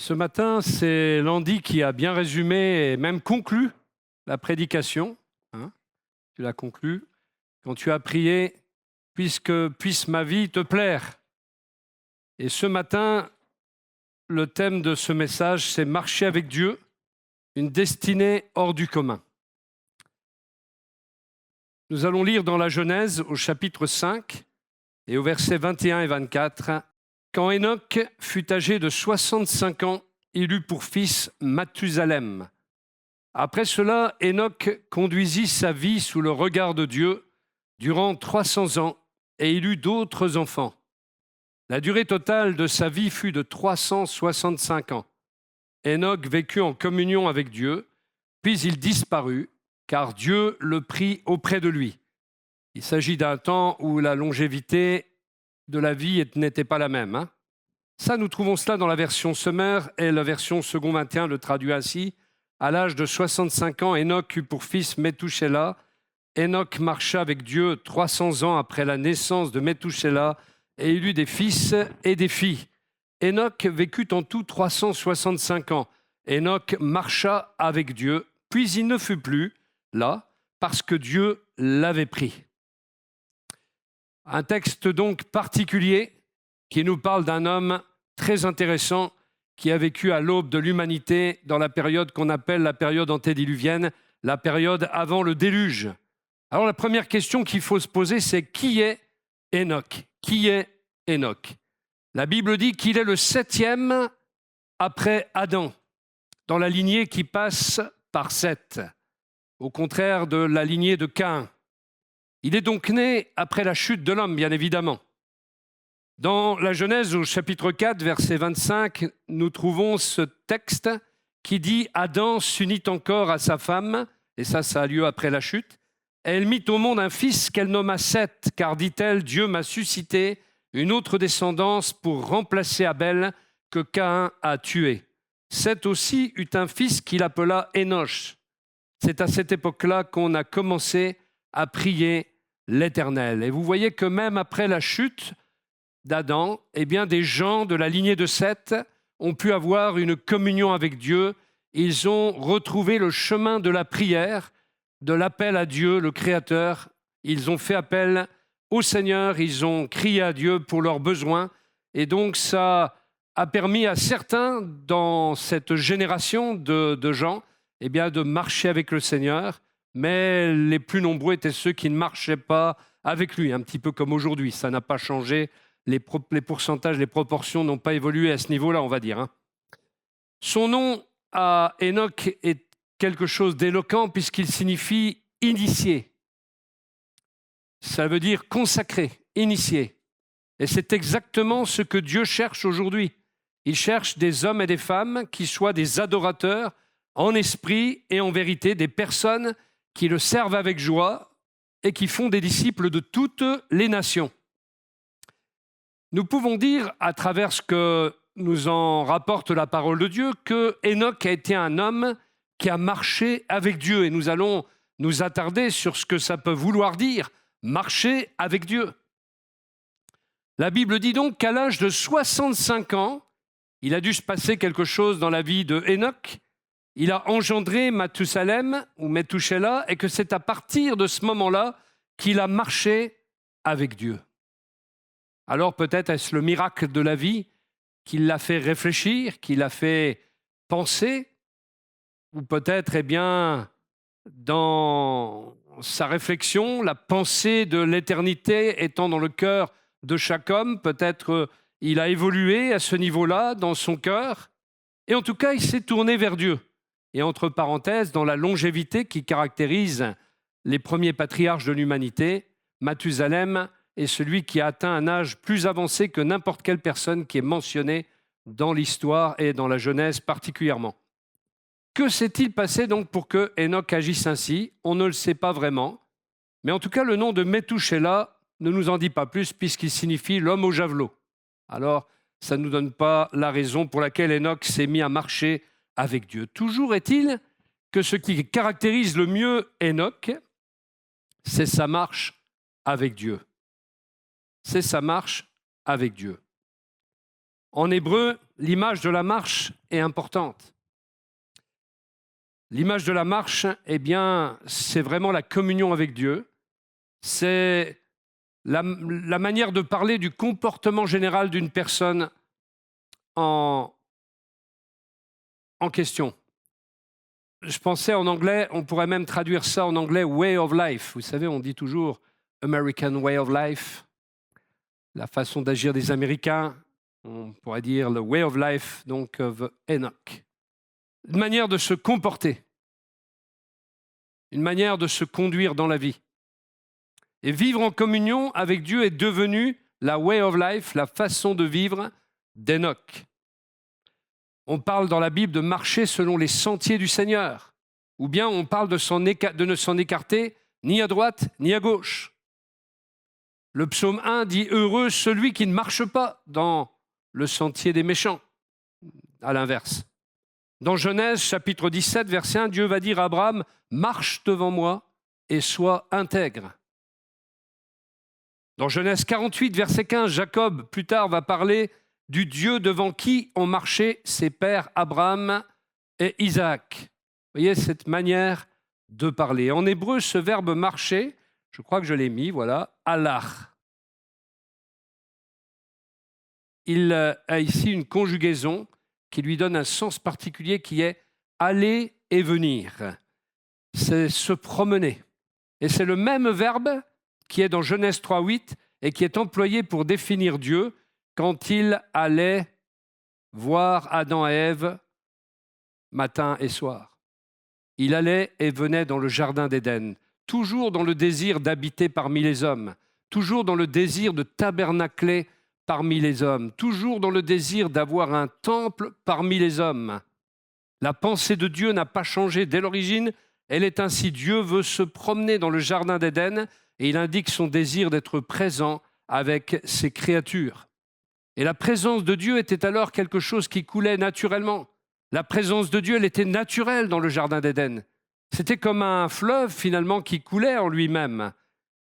Ce matin, c'est Landy qui a bien résumé et même conclu la prédication. Tu l'as conclu quand tu as prié « Puisse ma vie te plaire ». Et ce matin, le thème de ce message, c'est « Marcher avec Dieu, une destinée hors du commun ». Nous allons lire dans la Genèse au chapitre 5 et au verset 21 et 24. « Quand Enoch fut âgé de 65 ans, il eut pour fils Mathusalem. Après cela, Enoch conduisit sa vie sous le regard de Dieu durant 300 ans et il eut d'autres enfants. La durée totale de sa vie fut de 365 ans. Enoch vécut en communion avec Dieu, puis il disparut, car Dieu le prit auprès de lui. » Il s'agit d'un temps où la longévité de la vie n'était pas la même. Ça, nous trouvons cela dans la version Sommaire et la version Second 21 le traduit ainsi. À l'âge de 65 ans, Enoch eut pour fils Methushélah. Enoch marcha avec Dieu 300 ans après la naissance de Methushélah et il eut des fils et des filles. Enoch vécut en tout 365 ans. Enoch marcha avec Dieu, puis il ne fut plus là parce que Dieu l'avait pris. Un texte donc particulier qui nous parle d'un homme très intéressant qui a vécu à l'aube de l'humanité dans la période qu'on appelle la période antédiluvienne, la période avant le déluge. Alors la première question qu'il faut se poser, c'est qui est Enoch ? Qui est Enoch ? La Bible dit qu'il est le 7e après Adam, dans la lignée qui passe par Seth, au contraire de la lignée de Caïn. Il est donc né après la chute de l'homme, bien évidemment. Dans la Genèse, au chapitre 4, verset 25, nous trouvons ce texte qui dit « Adam s'unit encore à sa femme », et ça a lieu après la chute. « Elle mit au monde un fils qu'elle nomma Seth, car, dit-elle, Dieu m'a suscité une autre descendance pour remplacer Abel que Caïn a tué. Seth aussi eut un fils qu'il appela Énoch. » C'est à cette époque-là qu'on a commencé à prier l'Éternel. Et vous voyez que même après la chute d'Adam, eh bien, des gens de la lignée de Seth ont pu avoir une communion avec Dieu. Ils ont retrouvé le chemin de la prière, de l'appel à Dieu, le Créateur. Ils ont fait appel au Seigneur, ils ont crié à Dieu pour leurs besoins. Et donc, ça a permis à certains dans cette génération de gens eh bien, de marcher avec le Seigneur. Mais les plus nombreux étaient ceux qui ne marchaient pas avec lui, un petit peu comme aujourd'hui. Ça n'a pas changé. Les pourcentages, les proportions n'ont pas évolué à ce niveau-là, on va dire. Son nom à Enoch est quelque chose d'éloquent puisqu'il signifie « initié ». Ça veut dire « consacré »,« initié ». Et c'est exactement ce que Dieu cherche aujourd'hui. Il cherche des hommes et des femmes qui soient des adorateurs en esprit et en vérité, des personnes qui le servent avec joie et qui font des disciples de toutes les nations. Nous pouvons dire, à travers ce que nous en rapporte la parole de Dieu, que Enoch a été un homme qui a marché avec Dieu. Et nous allons nous attarder sur ce que ça peut vouloir dire, marcher avec Dieu. La Bible dit donc qu'à l'âge de 65 ans, il a dû se passer quelque chose dans la vie de Enoch. Il a engendré Mathusalem ou Methushélah et que c'est à partir de ce moment-là qu'il a marché avec Dieu. Alors peut-être est-ce le miracle de la vie qui l'a fait réfléchir, qui l'a fait penser, ou peut-être, eh bien, dans sa réflexion, la pensée de l'éternité étant dans le cœur de chaque homme, peut-être il a évolué à ce niveau-là dans son cœur, et en tout cas, il s'est tourné vers Dieu. Et entre parenthèses, dans la longévité qui caractérise les premiers patriarches de l'humanité, Mathusalem est celui qui a atteint un âge plus avancé que n'importe quelle personne qui est mentionnée dans l'histoire et dans la Genèse particulièrement. Que s'est-il passé donc pour que Enoch agisse ainsi ? On ne le sait pas vraiment, mais en tout cas le nom de Methushélah ne nous en dit pas plus puisqu'il signifie l'homme au javelot. Alors ça ne nous donne pas la raison pour laquelle Enoch s'est mis à marcher avec Dieu. Toujours est-il que ce qui caractérise le mieux Enoch, c'est sa marche avec Dieu. C'est sa marche avec Dieu. En hébreu, l'image de la marche est importante. L'image de la marche, eh bien, c'est vraiment la communion avec Dieu. C'est la manière de parler du comportement général d'une personne en question. Je pensais en anglais, on pourrait même traduire ça en anglais « way of life ». Vous savez, on dit toujours « American way of life », la façon d'agir des Américains. On pourrait dire le way of life, donc of Enoch. Une manière de se comporter, une manière de se conduire dans la vie. Et vivre en communion avec Dieu est devenu la way of life, la façon de vivre d'Enoch. On parle dans la Bible de marcher selon les sentiers du Seigneur, ou bien on parle de ne s'en écarter ni à droite ni à gauche. Le psaume 1 dit « Heureux celui qui ne marche pas dans le sentier des méchants », à l'inverse. Dans Genèse, chapitre 17, verset 1, Dieu va dire à Abraham « Marche devant moi et sois intègre ». Dans Genèse 48, verset 15, Jacob, plus tard, va parler du Dieu devant qui ont marché ses pères Abraham et Isaac. Vous voyez cette manière de parler. En hébreu, ce verbe « marcher », je crois que je l'ai mis, voilà, « halach ». Il a ici une conjugaison qui lui donne un sens particulier qui est « aller et venir ». C'est se promener. Et c'est le même verbe qui est dans Genèse 3.8 et qui est employé pour définir Dieu quand il allait voir Adam et Ève matin et soir. Il allait et venait dans le jardin d'Éden, toujours dans le désir d'habiter parmi les hommes, toujours dans le désir de tabernacler parmi les hommes, toujours dans le désir d'avoir un temple parmi les hommes. La pensée de Dieu n'a pas changé dès l'origine. Elle est ainsi, Dieu veut se promener dans le jardin d'Éden et il indique son désir d'être présent avec ses créatures. Et la présence de Dieu était alors quelque chose qui coulait naturellement. La présence de Dieu, elle était naturelle dans le jardin d'Éden. C'était comme un fleuve finalement qui coulait en lui-même.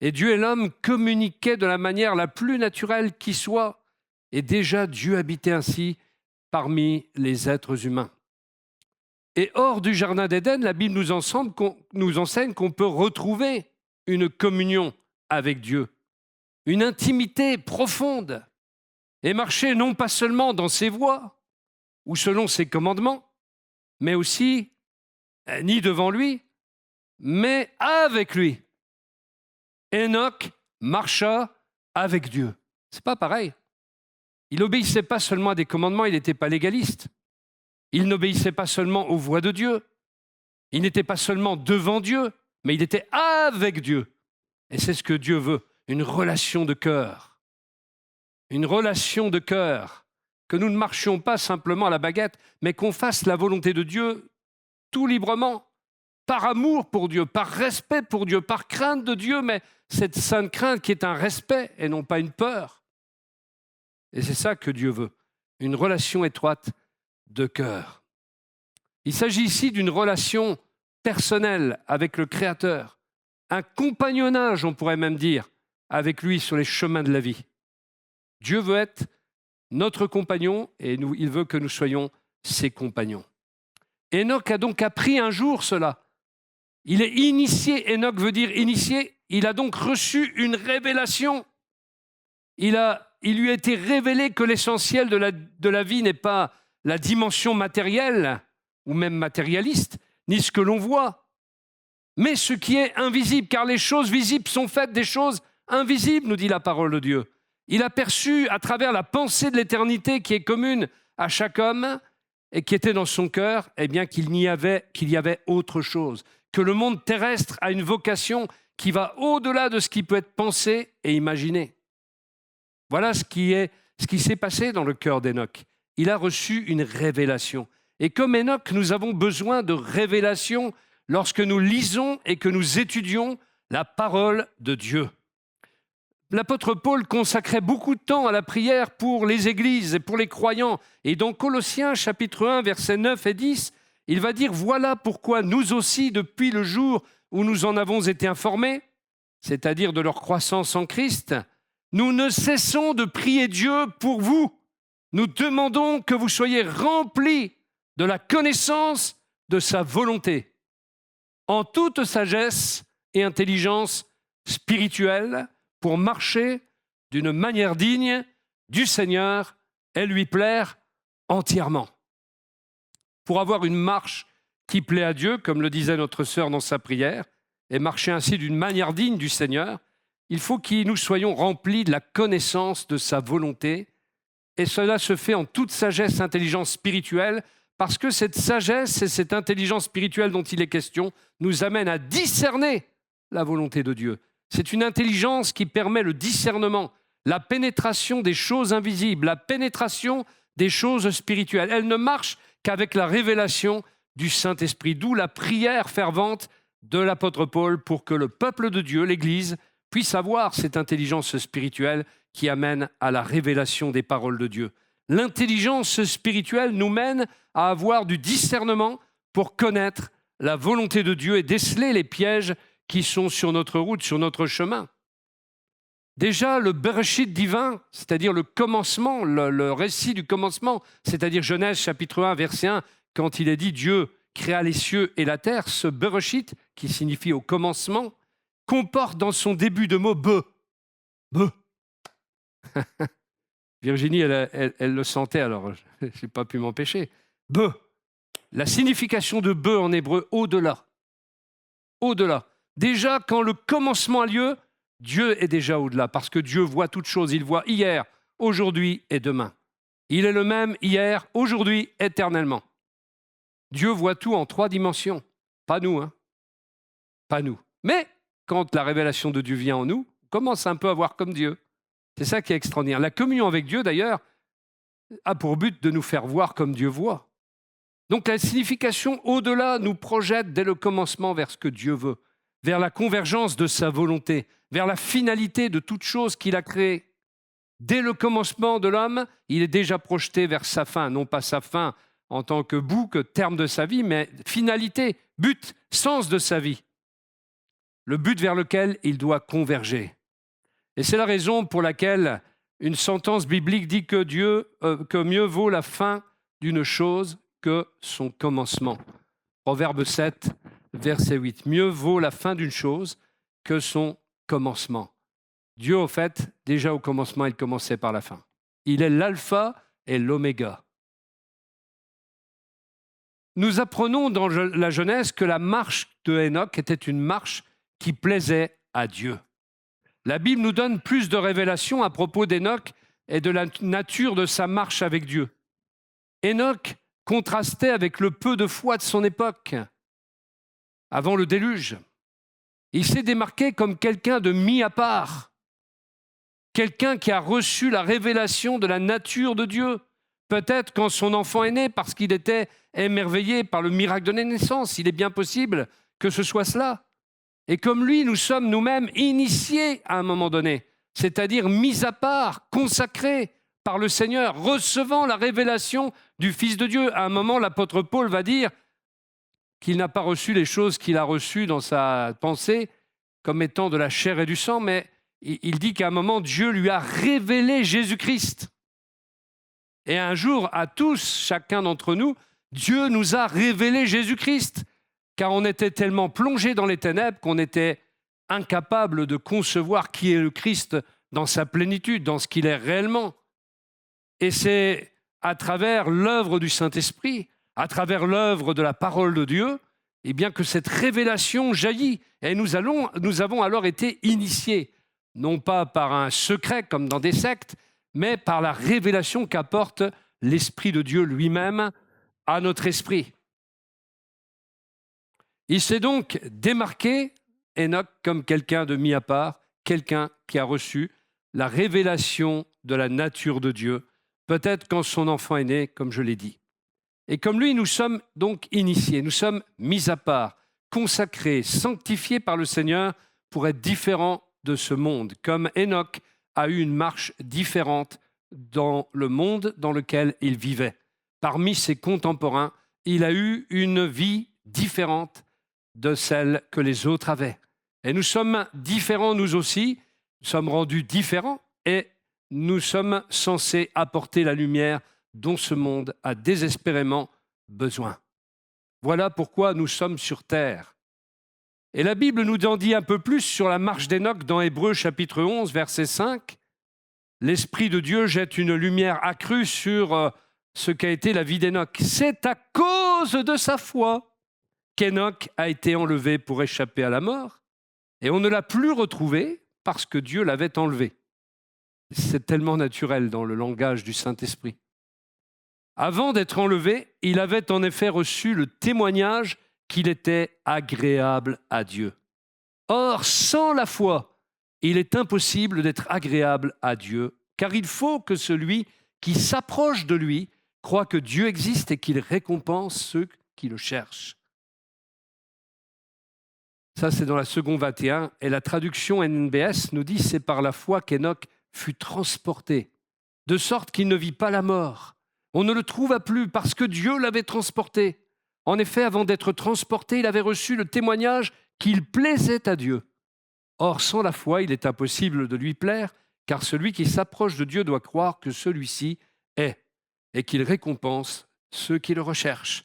Et Dieu et l'homme communiquaient de la manière la plus naturelle qui soit. Et déjà, Dieu habitait ainsi parmi les êtres humains. Et hors du jardin d'Éden, la Bible nous enseigne qu'on peut retrouver une communion avec Dieu, une intimité profonde, et marcher non pas seulement dans ses voies ou selon ses commandements, mais aussi ni devant lui, mais avec lui. Enoch marcha avec Dieu. C'est pas pareil. Il n'obéissait pas seulement à des commandements, il n'était pas légaliste. Il n'obéissait pas seulement aux voies de Dieu. Il n'était pas seulement devant Dieu, mais il était avec Dieu. Et c'est ce que Dieu veut, une relation de cœur. Une relation de cœur, que nous ne marchions pas simplement à la baguette, mais qu'on fasse la volonté de Dieu tout librement, par amour pour Dieu, par respect pour Dieu, par crainte de Dieu, mais cette sainte crainte qui est un respect et non pas une peur. Et c'est ça que Dieu veut, une relation étroite de cœur. Il s'agit ici d'une relation personnelle avec le Créateur, un compagnonnage, on pourrait même dire, avec lui sur les chemins de la vie. Dieu veut être notre compagnon et il veut que nous soyons ses compagnons. Enoch a donc appris un jour cela. Il est initié, Enoch veut dire initié, il a donc reçu une révélation. Il lui a été révélé que l'essentiel de la vie n'est pas la dimension matérielle ou même matérialiste, ni ce que l'on voit, mais ce qui est invisible, car les choses visibles sont faites des choses invisibles, nous dit la parole de Dieu. Il a perçu à travers la pensée de l'éternité qui est commune à chaque homme et qui était dans son cœur, eh bien qu'il y avait autre chose, que le monde terrestre a une vocation qui va au-delà de ce qui peut être pensé et imaginé. Voilà ce qui s'est passé dans le cœur d'Enoch. Il a reçu une révélation. Et comme Enoch, nous avons besoin de révélation lorsque nous lisons et que nous étudions la parole de Dieu. L'apôtre Paul consacrait beaucoup de temps à la prière pour les églises et pour les croyants. Et dans Colossiens chapitre 1, versets 9 et 10, il va dire « Voilà pourquoi nous aussi, depuis le jour où nous en avons été informés, c'est-à-dire de leur croissance en Christ, nous ne cessons de prier Dieu pour vous Nous demandons que vous soyez remplis de la connaissance de sa volonté, en toute sagesse et intelligence spirituelle, pour marcher d'une manière digne du Seigneur et lui plaire entièrement. Pour avoir une marche qui plaît à Dieu, comme le disait notre sœur dans sa prière, et marcher ainsi d'une manière digne du Seigneur, il faut que nous soyons remplis de la connaissance de sa volonté, et cela se fait en toute sagesse et intelligence spirituelle, parce que cette sagesse et cette intelligence spirituelle dont il est question nous amènent à discerner la volonté de Dieu. C'est une intelligence qui permet le discernement, la pénétration des choses invisibles, la pénétration des choses spirituelles. Elle ne marche qu'avec la révélation du Saint-Esprit, d'où la prière fervente de l'apôtre Paul pour que le peuple de Dieu, l'Église, puisse avoir cette intelligence spirituelle qui amène à la révélation des paroles de Dieu. L'intelligence spirituelle nous mène à avoir du discernement pour connaître la volonté de Dieu et déceler les pièges qui sont sur notre route, sur notre chemin. Déjà, le Bereshit divin, c'est-à-dire le commencement, le récit du commencement, c'est-à-dire Genèse chapitre 1, verset 1, quand il est dit « Dieu créa les cieux et la terre », ce Bereshit, qui signifie au commencement, comporte dans son début de mot « be ». Be. Virginie, elle le sentait, alors je n'ai pas pu m'empêcher. Be. La signification de be en hébreu, au-delà. Au-delà. Déjà, quand le commencement a lieu, Dieu est déjà au-delà, parce que Dieu voit toutes choses. Il voit hier, aujourd'hui et demain. Il est le même hier, aujourd'hui, éternellement. Dieu voit tout en 3 dimensions. Pas nous, hein. Pas nous. Mais quand la révélation de Dieu vient en nous, on commence un peu à voir comme Dieu. C'est ça qui est extraordinaire. La communion avec Dieu, d'ailleurs, a pour but de nous faire voir comme Dieu voit. Donc la signification au-delà nous projette dès le commencement vers ce que Dieu veut, vers la convergence de sa volonté, vers la finalité de toute chose qu'il a créée. Dès le commencement de l'homme, il est déjà projeté vers sa fin, non pas sa fin en tant que bout, que terme de sa vie, mais finalité, but, sens de sa vie. Le but vers lequel il doit converger. Et c'est la raison pour laquelle une sentence biblique dit que mieux vaut la fin d'une chose que son commencement. Proverbe 7, verset 8. Mieux vaut la fin d'une chose que son commencement. Dieu, au fait, déjà au commencement, il commençait par la fin. Il est l'alpha et l'oméga. Nous apprenons dans la Genèse que la marche de Hénoch était une marche qui plaisait à Dieu. La Bible nous donne plus de révélations à propos d'Hénoch et de la nature de sa marche avec Dieu. Hénoch contrastait avec le peu de foi de son époque, avant le déluge. Il s'est démarqué comme quelqu'un de mis à part, quelqu'un qui a reçu la révélation de la nature de Dieu, peut-être quand son enfant est né, parce qu'il était émerveillé par le miracle de la naissance. Il est bien possible que ce soit cela. Et comme lui, nous sommes nous-mêmes initiés à un moment donné, c'est-à-dire mis à part, consacrés par le Seigneur, recevant la révélation du Fils de Dieu. À un moment, l'apôtre Paul va dire qu'il n'a pas reçu les choses qu'il a reçues dans sa pensée comme étant de la chair et du sang, mais il dit qu'à un moment, Dieu lui a révélé Jésus-Christ. Et un jour, à tous, chacun d'entre nous, Dieu nous a révélé Jésus-Christ, car on était tellement plongé dans les ténèbres qu'on était incapable de concevoir qui est le Christ dans sa plénitude, dans ce qu'il est réellement. Et c'est à travers l'œuvre du Saint-Esprit, à travers l'œuvre de la parole de Dieu, eh bien que cette révélation jaillit. Et nous avons alors été initiés, non pas par un secret comme dans des sectes, mais par la révélation qu'apporte l'Esprit de Dieu lui-même à notre esprit. Il s'est donc démarqué, Hénoch, comme quelqu'un de mis à part, quelqu'un qui a reçu la révélation de la nature de Dieu, peut-être quand son enfant est né, comme je l'ai dit. Et comme lui, nous sommes donc initiés, nous sommes mis à part, consacrés, sanctifiés par le Seigneur pour être différents de ce monde, comme Hénoch a eu une marche différente dans le monde dans lequel il vivait. Parmi ses contemporains, il a eu une vie différente de celle que les autres avaient. Et nous sommes différents, nous aussi, nous sommes rendus différents, et nous sommes censés apporter la lumière dont ce monde a désespérément besoin. Voilà pourquoi nous sommes sur terre. Et la Bible nous en dit un peu plus sur la marche d'Hénoch dans Hébreux chapitre 11, verset 5. L'Esprit de Dieu jette une lumière accrue sur ce qu'a été la vie d'Hénoch. C'est à cause de sa foi qu'Hénoch a été enlevé pour échapper à la mort, et on ne l'a plus retrouvé parce que Dieu l'avait enlevé. C'est tellement naturel dans le langage du Saint-Esprit. Avant d'être enlevé, il avait en effet reçu le témoignage qu'il était agréable à Dieu. Or, sans la foi, il est impossible d'être agréable à Dieu, car il faut que celui qui s'approche de lui croit que Dieu existe et qu'il récompense ceux qui le cherchent. Ça, c'est dans la seconde 21, et la traduction NBS nous dit « C'est par la foi qu'Hénoch fut transporté, de sorte qu'il ne vit pas la mort. On ne le trouva plus parce que Dieu l'avait transporté. En effet, avant d'être transporté, il avait reçu le témoignage qu'il plaisait à Dieu. Or, sans la foi, il est impossible de lui plaire, car celui qui s'approche de Dieu doit croire que celui-ci est, et qu'il récompense ceux qui le recherchent. »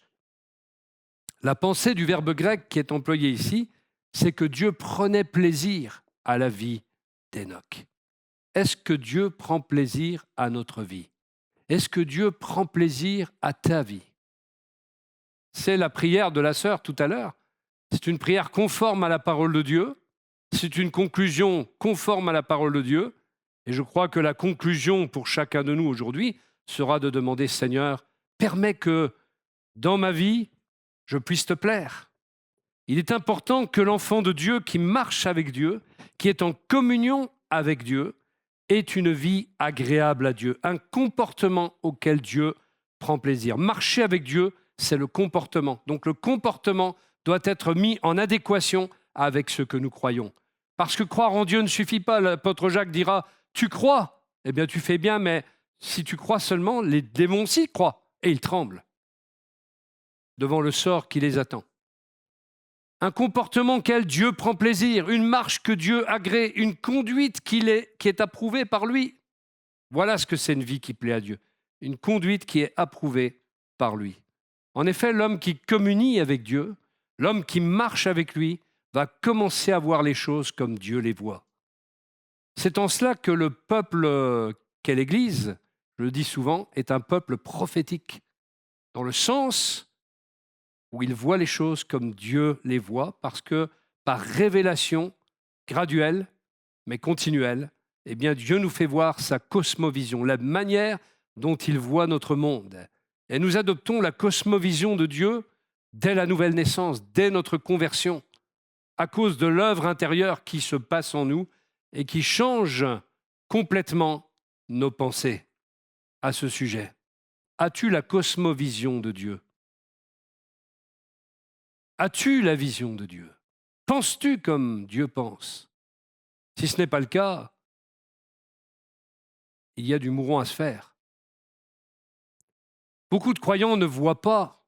La pensée du verbe grec qui est employé ici, c'est que Dieu prenait plaisir à la vie d'Hénoch. Est-ce que Dieu prend plaisir à notre vie? Est-ce que Dieu prend plaisir à ta vie? C'est la prière de la sœur tout à l'heure. C'est une prière conforme à la parole de Dieu. C'est une conclusion conforme à la parole de Dieu. Et je crois que la conclusion pour chacun de nous aujourd'hui sera de demander, Seigneur, permets que dans ma vie, je puisse te plaire. Il est important que l'enfant de Dieu qui marche avec Dieu, qui est en communion avec Dieu, ait une vie agréable à Dieu, un comportement auquel Dieu prend plaisir. Marcher avec Dieu, c'est le comportement. Donc le comportement doit être mis en adéquation avec ce que nous croyons. Parce que croire en Dieu ne suffit pas. L'apôtre Jacques dira « Tu crois, eh bien tu fais bien, mais si tu crois seulement, les démons aussi croient et ils tremblent devant le sort qui les attend. » Un comportement auquel Dieu prend plaisir, une marche que Dieu agrée, une conduite qui est approuvée par lui. Voilà ce que c'est une vie qui plaît à Dieu. Une conduite qui est approuvée par lui. En effet, l'homme qui communie avec Dieu, l'homme qui marche avec lui, va commencer à voir les choses comme Dieu les voit. C'est en cela que le peuple qu'est l'Église, je le dis souvent, est un peuple prophétique, dans le sens où il voit les choses comme Dieu les voit, parce que par révélation graduelle, mais continuelle, eh bien Dieu nous fait voir sa cosmovision, la manière dont il voit notre monde. Et nous adoptons la cosmovision de Dieu dès la nouvelle naissance, dès notre conversion, à cause de l'œuvre intérieure qui se passe en nous et qui change complètement nos pensées à ce sujet. As-tu la cosmovision de Dieu? As-tu la vision de Dieu? Penses-tu comme Dieu pense? Si ce n'est pas le cas, il y a du mouron à se faire. Beaucoup de croyants ne voient pas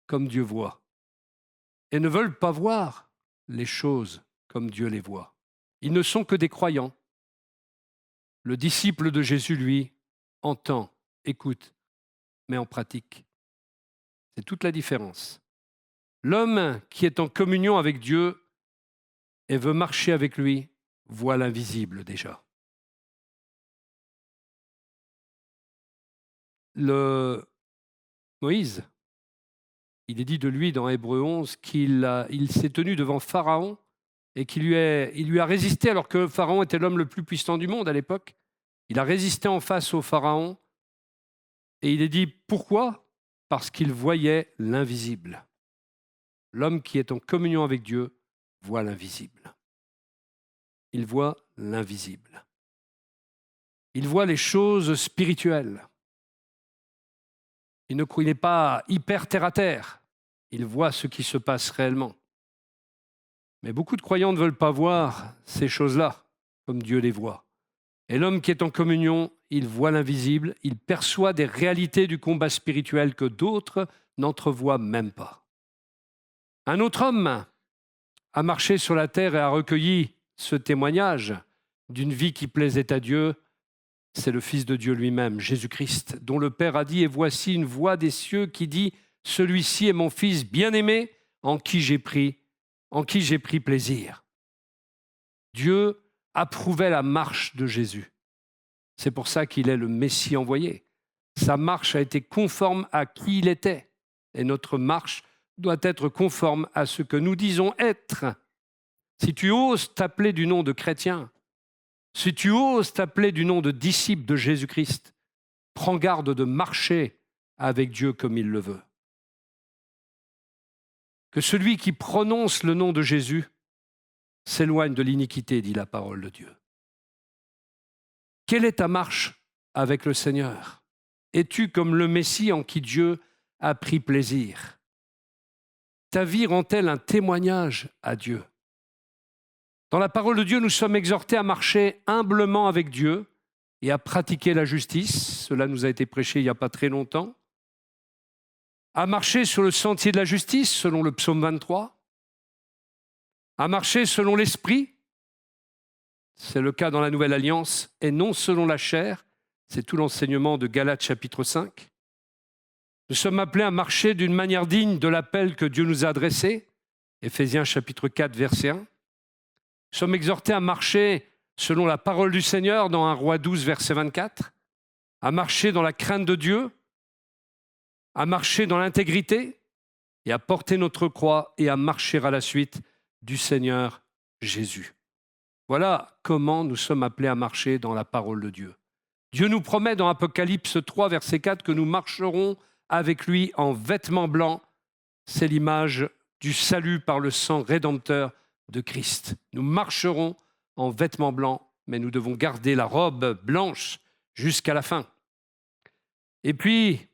comme Dieu voit et ne veulent pas voir les choses comme Dieu les voit. Ils ne sont que des croyants. Le disciple de Jésus, lui, entend, écoute, mais en pratique. C'est toute la différence. L'homme qui est en communion avec Dieu et veut marcher avec lui voit l'invisible déjà. Moïse, il est dit de lui dans Hébreux 11 qu'il s'est tenu devant Pharaon et qu'il lui a résisté alors que Pharaon était l'homme le plus puissant du monde à l'époque. Il a résisté en face au Pharaon et il est dit pourquoi? Parce qu'il voyait l'invisible. L'homme qui est en communion avec Dieu voit l'invisible. Il voit l'invisible. Il voit les choses spirituelles. Il n'est pas hyper terre à terre. Il voit ce qui se passe réellement. Mais beaucoup de croyants ne veulent pas voir ces choses-là comme Dieu les voit. Et l'homme qui est en communion, il voit l'invisible, il perçoit des réalités du combat spirituel que d'autres n'entrevoient même pas. Un autre homme a marché sur la terre et a recueilli ce témoignage d'une vie qui plaisait à Dieu, c'est le Fils de Dieu lui-même, Jésus-Christ, dont le Père a dit « Et voici une voix des cieux qui dit « Celui-ci est mon Fils bien-aimé, en qui j'ai pris plaisir. » Dieu approuvait la marche de Jésus. C'est pour ça qu'il est le Messie envoyé. Sa marche a été conforme à qui il était. Et notre marche doit être conforme à ce que nous disons être. Si tu oses t'appeler du nom de chrétien, si tu oses t'appeler du nom de disciple de Jésus-Christ, prends garde de marcher avec Dieu comme il le veut. Que celui qui prononce le nom de Jésus s'éloigne de l'iniquité, dit la parole de Dieu. Quelle est ta marche avec le Seigneur? Es-tu comme le Messie en qui Dieu a pris plaisir? Ta vie rend-elle un témoignage à Dieu? Dans la parole de Dieu, nous sommes exhortés à marcher humblement avec Dieu et à pratiquer la justice. Cela nous a été prêché il n'y a pas très longtemps. À marcher sur le sentier de la justice, selon le psaume 23. À marcher selon l'esprit. C'est le cas dans la Nouvelle Alliance, et non selon la chair. C'est tout l'enseignement de Galates chapitre 5. Nous sommes appelés à marcher d'une manière digne de l'appel que Dieu nous a adressé. Éphésiens chapitre 4, verset 1. Nous sommes exhortés à marcher selon la parole du Seigneur dans 1 Roi 12, verset 24. À marcher dans la crainte de Dieu. À marcher dans l'intégrité. Et à porter notre croix et à marcher à la suite du Seigneur Jésus. Voilà comment nous sommes appelés à marcher dans la parole de Dieu. Dieu nous promet dans Apocalypse 3, verset 4, que nous marcherons avec lui en vêtements blancs. C'est l'image du salut par le sang rédempteur de Christ. Nous marcherons en vêtements blancs, mais nous devons garder la robe blanche jusqu'à la fin. Et puis,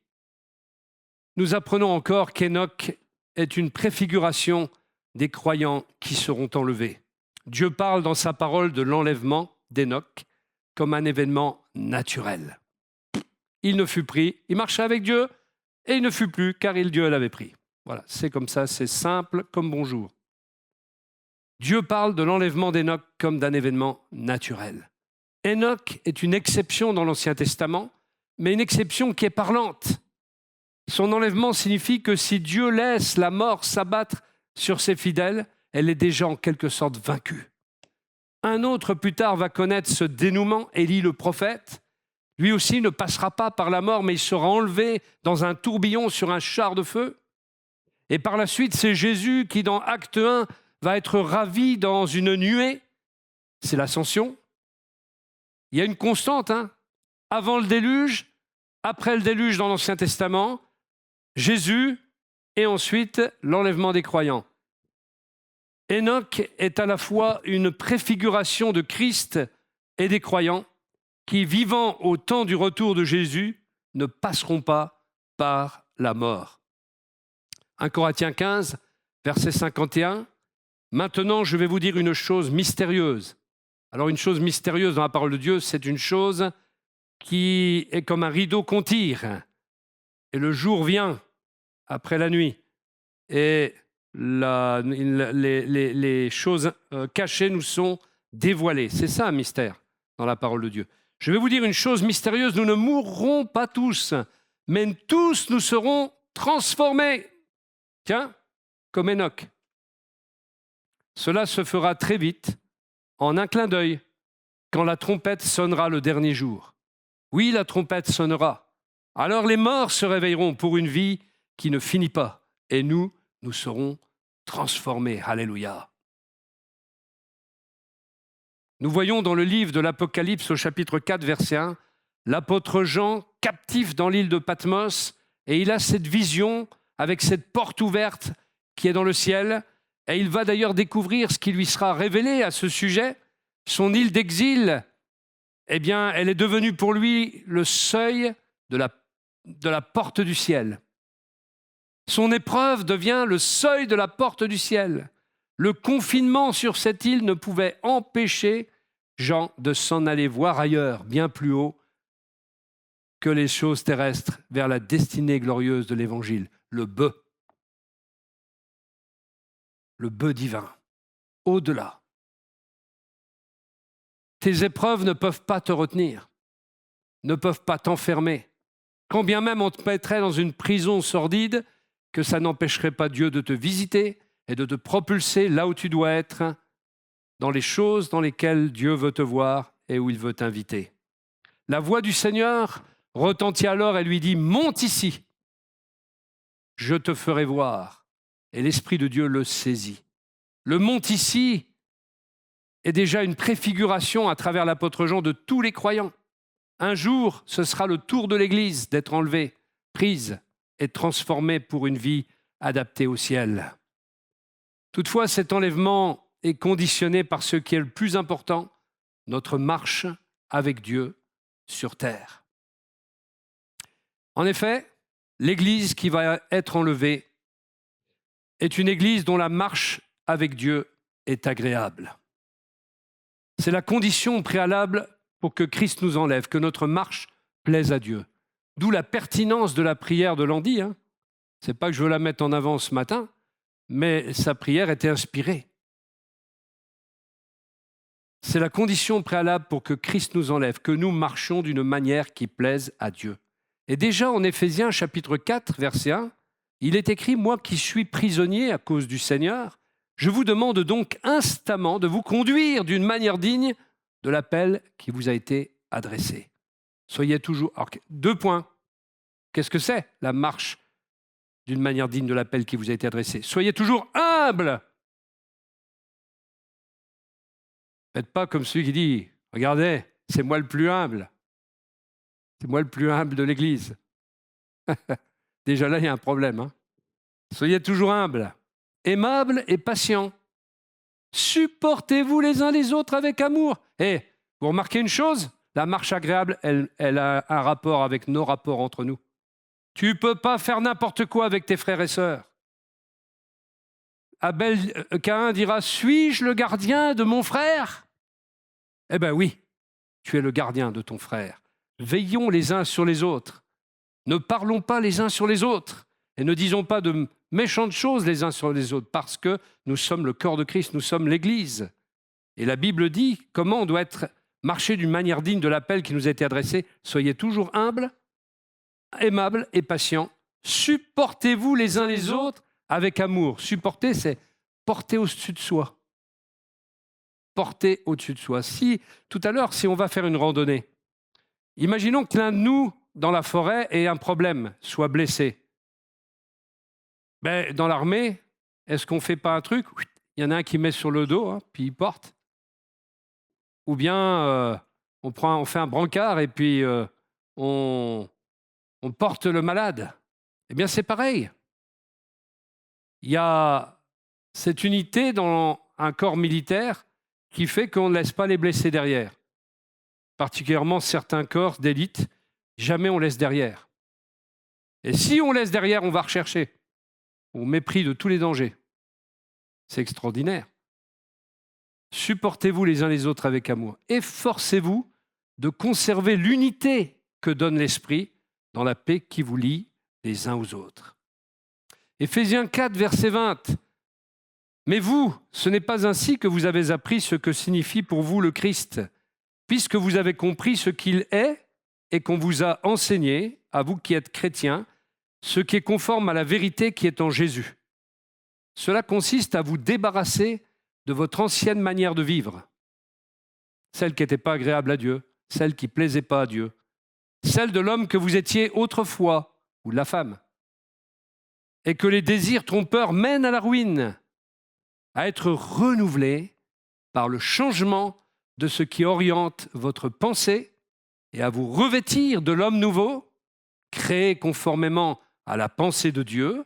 nous apprenons encore qu'Hénoch est une préfiguration des croyants qui seront enlevés. Dieu parle dans sa parole de l'enlèvement d'Hénoch comme un événement naturel. Il ne fut pris, il marchait avec Dieu et il ne fut plus car Dieu l'avait pris. Voilà, c'est comme ça, c'est simple comme bonjour. Dieu parle de l'enlèvement d'Hénoch comme d'un événement naturel. Hénoch est une exception dans l'Ancien Testament, mais une exception qui est parlante. Son enlèvement signifie que si Dieu laisse la mort s'abattre sur ses fidèles, elle est déjà en quelque sorte vaincue. Un autre plus tard va connaître ce dénouement, Élie le prophète. Lui aussi ne passera pas par la mort, mais il sera enlevé dans un tourbillon sur un char de feu. Et par la suite, c'est Jésus qui, dans Acte 1, va être ravi dans une nuée. C'est l'ascension. Il y a une constante, avant le déluge, après le déluge dans l'Ancien Testament, Jésus et ensuite l'enlèvement des croyants. Hénoch est à la fois une préfiguration de Christ et des croyants qui, vivant au temps du retour de Jésus, ne passeront pas par la mort. 1 Corinthiens 15, verset 51. Maintenant, je vais vous dire une chose mystérieuse. Alors, une chose mystérieuse dans la parole de Dieu, c'est une chose qui est comme un rideau qu'on tire. Et le jour vient après la nuit. Et les choses cachées nous sont dévoilées. C'est ça un mystère dans la parole de Dieu. Je vais vous dire une chose mystérieuse, nous ne mourrons pas tous, mais tous nous serons transformés. Tiens, comme Hénoch. Cela se fera très vite, en un clin d'œil, quand la trompette sonnera le dernier jour. Oui, la trompette sonnera. Alors les morts se réveilleront pour une vie qui ne finit pas, et nous serons transformés. Alléluia. Nous voyons dans le livre de l'Apocalypse au chapitre 4, verset 1, l'apôtre Jean, captif dans l'île de Patmos, et il a cette vision avec cette porte ouverte qui est dans le ciel, et il va d'ailleurs découvrir ce qui lui sera révélé à ce sujet. Son île d'exil, eh bien, elle est devenue pour lui le seuil de la porte du ciel. Son épreuve devient le seuil de la porte du ciel. Le confinement sur cette île ne pouvait empêcher Jean de s'en aller voir ailleurs, bien plus haut que les choses terrestres, vers la destinée glorieuse de l'Évangile, le bœuf divin, au-delà. Tes épreuves ne peuvent pas te retenir. ne peuvent pas t'enfermer. Quand bien même on te mettrait dans une prison sordide, que ça n'empêcherait pas Dieu de te visiter et de te propulser là où tu dois être, dans les choses dans lesquelles Dieu veut te voir et où il veut t'inviter. La voix du Seigneur retentit alors et lui dit « Monte ici, je te ferai voir. » Et l'Esprit de Dieu le saisit. Le « monte ici » est déjà une préfiguration à travers l'apôtre Jean de tous les croyants. Un jour, ce sera le tour de l'Église d'être enlevée, prise et transformée pour une vie adaptée au ciel. Toutefois, cet enlèvement est conditionné par ce qui est le plus important, notre marche avec Dieu sur terre. En effet, l'Église qui va être enlevée est une Église dont la marche avec Dieu est agréable. C'est la condition préalable pour que Christ nous enlève, que notre marche plaise à Dieu. D'où la pertinence de la prière de Landy. Ce n'est pas que je veux la mettre en avant ce matin, mais sa prière était inspirée. C'est la condition préalable pour que Christ nous enlève, que nous marchions d'une manière qui plaise à Dieu. Et déjà en Éphésiens chapitre 4, verset 1, il est écrit « Moi qui suis prisonnier à cause du Seigneur, je vous demande donc instamment de vous conduire d'une manière digne de l'appel qui vous a été adressé. » Soyez toujours... Alors, 2 points. Qu'est-ce que c'est la marche d'une manière digne de l'appel qui vous a été adressé? Soyez toujours humble. Faites pas comme celui qui dit « Regardez, c'est moi le plus humble. C'est moi le plus humble de l'Église. » Déjà là, il y a un problème. Soyez toujours humble, aimable et patient. Supportez-vous les uns les autres avec amour. Et vous remarquez une chose? La marche agréable, elle a un rapport avec nos rapports entre nous. Tu ne peux pas faire n'importe quoi avec tes frères et sœurs. Caïn dira « Suis-je le gardien de mon frère ?» Eh bien oui, tu es le gardien de ton frère. Veillons les uns sur les autres. Ne parlons pas les uns sur les autres et ne disons pas de méchantes choses les uns sur les autres parce que nous sommes le corps de Christ, nous sommes l'Église. Et la Bible dit comment on doit marcher d'une manière digne de l'appel qui nous a été adressé. Soyez toujours humbles, aimables et patients. Supportez-vous les uns les autres avec amour. Supporter, c'est porter au-dessus de soi. Porter au-dessus de soi. Tout à l'heure, si on va faire une randonnée, imaginons que l'un de nous, dans la forêt, ait un problème, soit blessé. Dans l'armée, est-ce qu'on ne fait pas un truc? Il y en a un qui met sur le dos, puis il porte. Ou bien on fait un brancard et puis on porte le malade. Eh bien, c'est pareil. Il y a cette unité dans un corps militaire qui fait qu'on ne laisse pas les blessés derrière. Particulièrement certains corps d'élite, jamais on laisse derrière. Et si on laisse derrière, on va rechercher, au mépris de tous les dangers. C'est extraordinaire. Supportez-vous les uns les autres avec amour. Efforcez-vous de conserver l'unité que donne l'Esprit dans la paix qui vous lie les uns aux autres. Éphésiens 4, verset 20. « Mais vous, ce n'est pas ainsi que vous avez appris ce que signifie pour vous le Christ, puisque vous avez compris ce qu'il est et qu'on vous a enseigné, à vous qui êtes chrétiens, ce qui est conforme à la vérité qui est en Jésus. Cela consiste à vous débarrasser de votre ancienne manière de vivre, celle qui n'était pas agréable à Dieu, celle qui ne plaisait pas à Dieu, celle de l'homme que vous étiez autrefois, ou de la femme, et que les désirs trompeurs mènent à la ruine, à être renouvelés par le changement de ce qui oriente votre pensée et à vous revêtir de l'homme nouveau, créé conformément à la pensée de Dieu,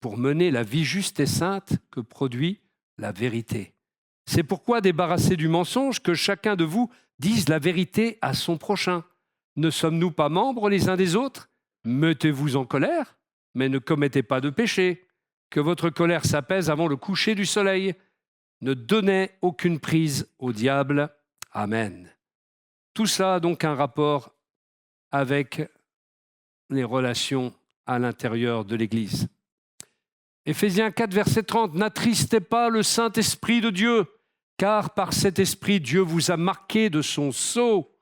pour mener la vie juste et sainte que produit la vérité. C'est pourquoi, débarrassé du mensonge, que chacun de vous dise la vérité à son prochain. Ne sommes-nous pas membres les uns des autres? Mettez-vous en colère, mais ne commettez pas de péché. Que votre colère s'apaise avant le coucher du soleil. Ne donnez aucune prise au diable. Amen. Tout ça a donc un rapport avec les relations à l'intérieur de l'Église. Éphésiens 4, verset 30. « N'attristez pas le Saint-Esprit de Dieu, car par cet Esprit, Dieu vous a marqué de son sceau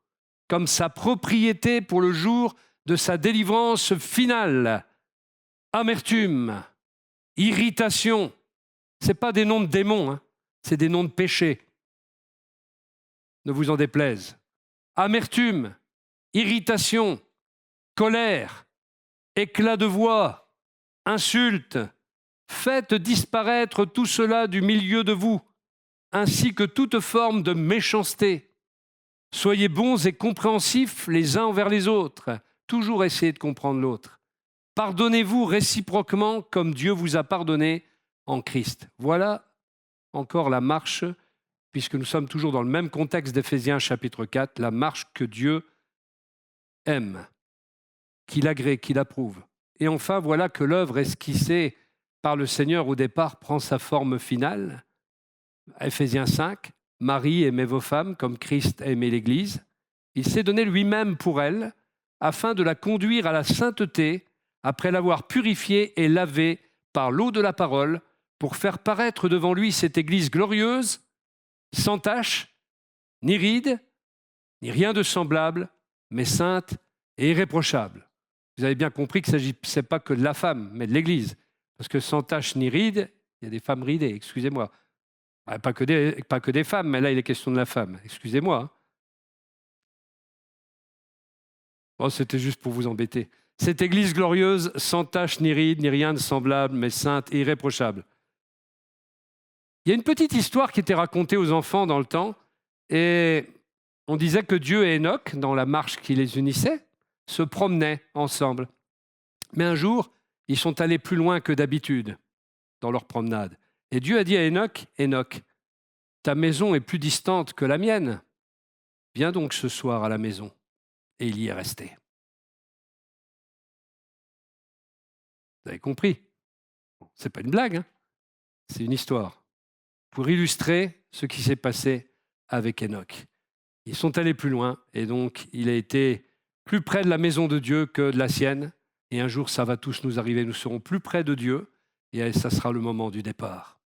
comme sa propriété pour le jour de sa délivrance finale. Amertume, irritation, ce n'est pas des noms de démons, hein, c'est des noms de péchés. Ne vous en déplaise. Amertume, irritation, colère, éclat de voix, insultes. Faites disparaître tout cela du milieu de vous, ainsi que toute forme de méchanceté. Soyez bons et compréhensifs les uns envers les autres. Toujours essayez de comprendre l'autre. Pardonnez-vous réciproquement comme Dieu vous a pardonné en Christ. Voilà encore la marche, puisque nous sommes toujours dans le même contexte d'Éphésiens chapitre 4, la marche que Dieu aime, qu'il agrée, qu'il approuve. Et enfin, voilà que l'œuvre esquissée par le Seigneur au départ prend sa forme finale. Éphésiens 5, Marie, aimez vos femmes comme Christ a aimé l'Église. Il s'est donné lui-même pour elle, afin de la conduire à la sainteté, après l'avoir purifiée et lavée par l'eau de la parole, pour faire paraître devant lui cette Église glorieuse, sans tache, ni ride, ni rien de semblable, mais sainte et irréprochable. Vous avez bien compris qu'il ne s'agissait pas que de la femme, mais de l'Église. Parce que sans tache ni ride, il y a des femmes ridées, excusez-moi. Pas que des femmes, mais là, il est question de la femme. Excusez-moi. Oh, c'était juste pour vous embêter. Cette Église glorieuse, sans tache ni ride, ni rien de semblable, mais sainte et irréprochable. Il y a une petite histoire qui était racontée aux enfants dans le temps, et on disait que Dieu et Enoch, dans la marche qui les unissait, se promenaient ensemble. Mais un jour, ils sont allés plus loin que d'habitude dans leur promenade. Et Dieu a dit à Enoch, « Enoch, ta maison est plus distante que la mienne. Viens donc ce soir à la maison. » Et il y est resté. Vous avez compris? Ce n'est pas une blague, hein, c'est une histoire. Pour illustrer ce qui s'est passé avec Enoch. Ils sont allés plus loin et donc il a été plus près de la maison de Dieu que de la sienne. Et un jour, ça va tous nous arriver, nous serons plus près de Dieu et ça sera le moment du départ.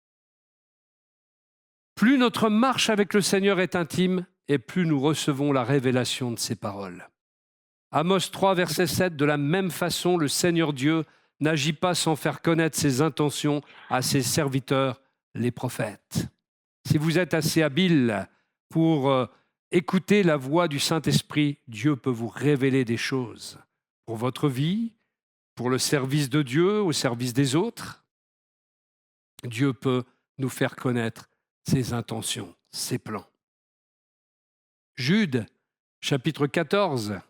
Plus notre marche avec le Seigneur est intime et plus nous recevons la révélation de ses paroles. Amos 3, verset 7, de la même façon, le Seigneur Dieu n'agit pas sans faire connaître ses intentions à ses serviteurs, les prophètes. Si vous êtes assez habile pour écouter la voix du Saint-Esprit, Dieu peut vous révéler des choses pour votre vie, pour le service de Dieu, au service des autres. Dieu peut nous faire connaître ses intentions, ses plans. Jude, chapitre 14,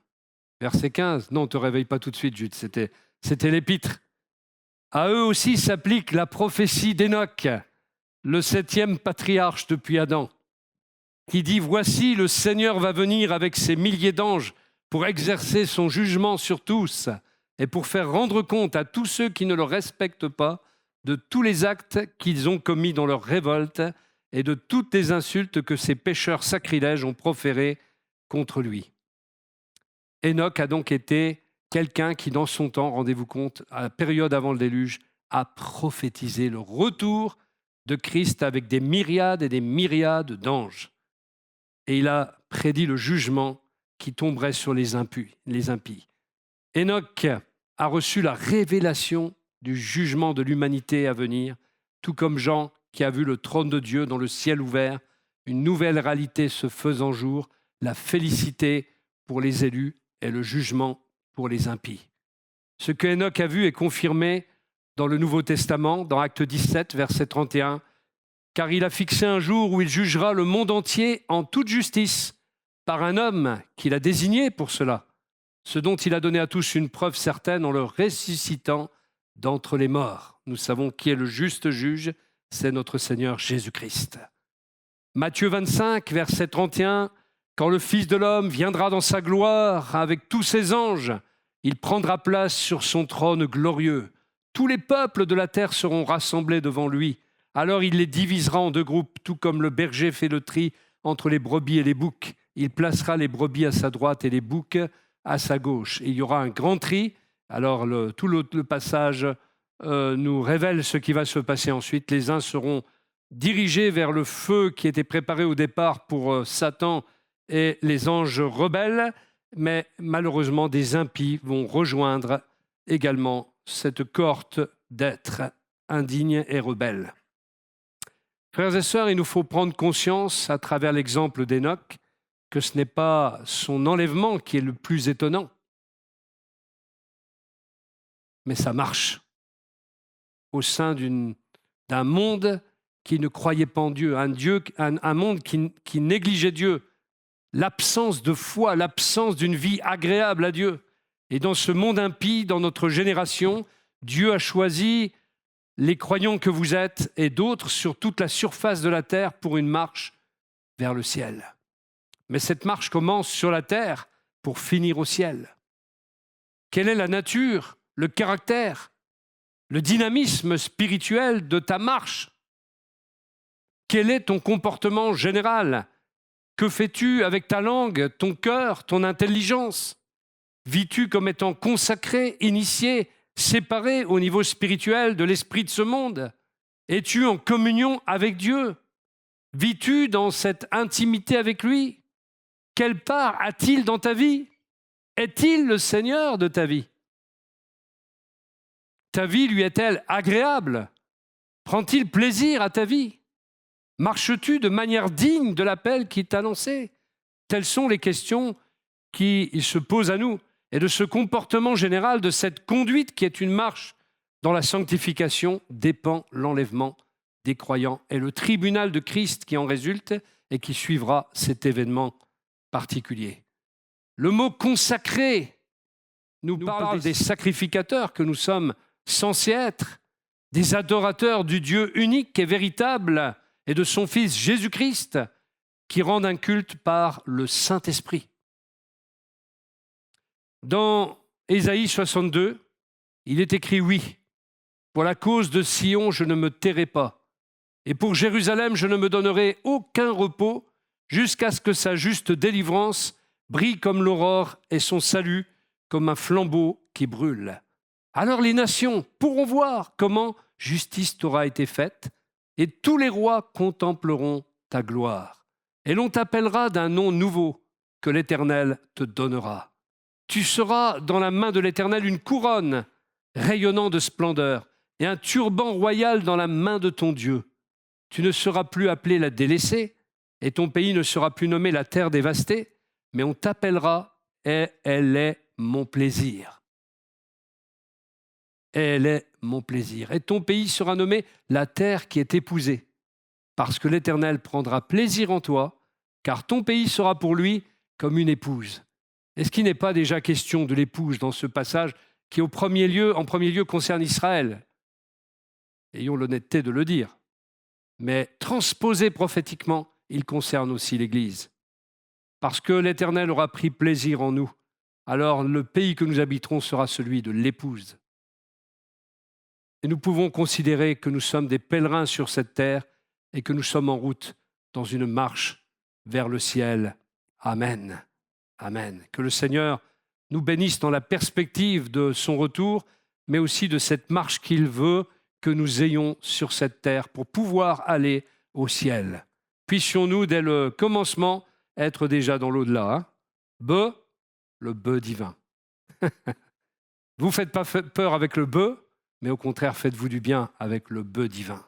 verset 15. Non, ne te réveille pas tout de suite, Jude, c'était l'épître. À eux aussi s'applique la prophétie d'Enoch, le 7e patriarche depuis Adam, qui dit « Voici, le Seigneur va venir avec ses milliers d'anges pour exercer son jugement sur tous et pour faire rendre compte à tous ceux qui ne le respectent pas de tous les actes qu'ils ont commis dans leur révolte et de toutes les insultes que ces pécheurs sacrilèges ont proférées contre lui. » Enoch a donc été quelqu'un qui, dans son temps, rendez-vous compte, à la période avant le déluge, a prophétisé le retour de Christ avec des myriades et des myriades d'anges. Et il a prédit le jugement qui tomberait sur les impies. Enoch a reçu la révélation du jugement de l'humanité à venir, tout comme Jean qui a vu le trône de Dieu dans le ciel ouvert, une nouvelle réalité se faisant jour, la félicité pour les élus et le jugement pour les impies. Ce que Enoch a vu est confirmé dans le Nouveau Testament, dans Acte 17, verset 31, « Car il a fixé un jour où il jugera le monde entier en toute justice par un homme qu'il a désigné pour cela, ce dont il a donné à tous une preuve certaine en le ressuscitant d'entre les morts. » Nous savons qui est le juste juge, c'est notre Seigneur Jésus-Christ. Matthieu 25, verset 31, « Quand le Fils de l'homme viendra dans sa gloire avec tous ses anges, il prendra place sur son trône glorieux. Tous les peuples de la terre seront rassemblés devant lui. Alors il les divisera en deux groupes, tout comme le berger fait le tri entre les brebis et les boucs. Il placera les brebis à sa droite et les boucs à sa gauche. Et il y aura un grand tri. Alors tout le passage nous révèle ce qui va se passer ensuite. Les uns seront dirigés vers le feu qui était préparé au départ pour Satan et les anges rebelles, mais malheureusement des impies vont rejoindre également cette cohorte d'êtres indignes et rebelles. Frères et sœurs, il nous faut prendre conscience à travers l'exemple d'Hénoch que ce n'est pas son enlèvement qui est le plus étonnant, mais sa marche au sein d'un monde qui ne croyait pas en Dieu, un monde qui négligeait Dieu, l'absence de foi, l'absence d'une vie agréable à Dieu. Et dans ce monde impie, dans notre génération, Dieu a choisi les croyants que vous êtes et d'autres sur toute la surface de la terre pour une marche vers le ciel. Mais cette marche commence sur la terre pour finir au ciel. Quelle est la nature, le caractère, le dynamisme spirituel de ta marche? Quel est ton comportement général? Que fais-tu avec ta langue, ton cœur, ton intelligence? Vis-tu comme étant consacré, initié, séparé au niveau spirituel de l'esprit de ce monde? Es-tu en communion avec Dieu? Vis-tu dans cette intimité avec lui? Quelle part a-t-il dans ta vie? Est-il le Seigneur de ta vie? Ta vie lui est-elle agréable? Prend-il plaisir à ta vie? Marches-tu de manière digne de l'appel qui t'a lancé? Telles sont les questions qui se posent à nous. Et de ce comportement général, de cette conduite qui est une marche dans la sanctification, dépend l'enlèvement des croyants et le tribunal de Christ qui en résulte et qui suivra cet événement particulier. Le mot consacré nous parle des sacrificateurs que nous sommes censés être, des adorateurs du Dieu unique et véritable et de son Fils Jésus-Christ qui rendent un culte par le Saint-Esprit. Dans Ésaïe 62, il est écrit « Oui, pour la cause de Sion, je ne me tairai pas, et pour Jérusalem, je ne me donnerai aucun repos, jusqu'à ce que sa juste délivrance brille comme l'aurore et son salut comme un flambeau qui brûle. Alors les nations pourront voir comment justice t'aura été faite, et tous les rois contempleront ta gloire. Et l'on t'appellera d'un nom nouveau que l'Éternel te donnera. Tu seras dans la main de l'Éternel une couronne rayonnant de splendeur et un turban royal dans la main de ton Dieu. Tu ne seras plus appelé la délaissée et ton pays ne sera plus nommé la terre dévastée, mais on t'appellera et elle est mon plaisir. Elle est mon plaisir. Et ton pays sera nommé la terre qui est épousée, parce que l'Éternel prendra plaisir en toi, car ton pays sera pour lui comme une épouse. Est-ce qu'il n'est pas déjà question de l'épouse dans ce passage qui, en premier lieu, concerne Israël? Ayons l'honnêteté de le dire. Mais transposé prophétiquement, il concerne aussi l'Église. Parce que l'Éternel aura pris plaisir en nous, alors le pays que nous habiterons sera celui de l'épouse. Et nous pouvons considérer que nous sommes des pèlerins sur cette terre et que nous sommes en route dans une marche vers le ciel. Amen. Amen. Que le Seigneur nous bénisse dans la perspective de son retour, mais aussi de cette marche qu'il veut que nous ayons sur cette terre pour pouvoir aller au ciel. Puissions-nous, dès le commencement, être déjà dans l'au-delà. Le bœuf divin. Vous ne faites pas peur avec le bœuf, mais au contraire, faites-vous du bien avec le bœuf divin.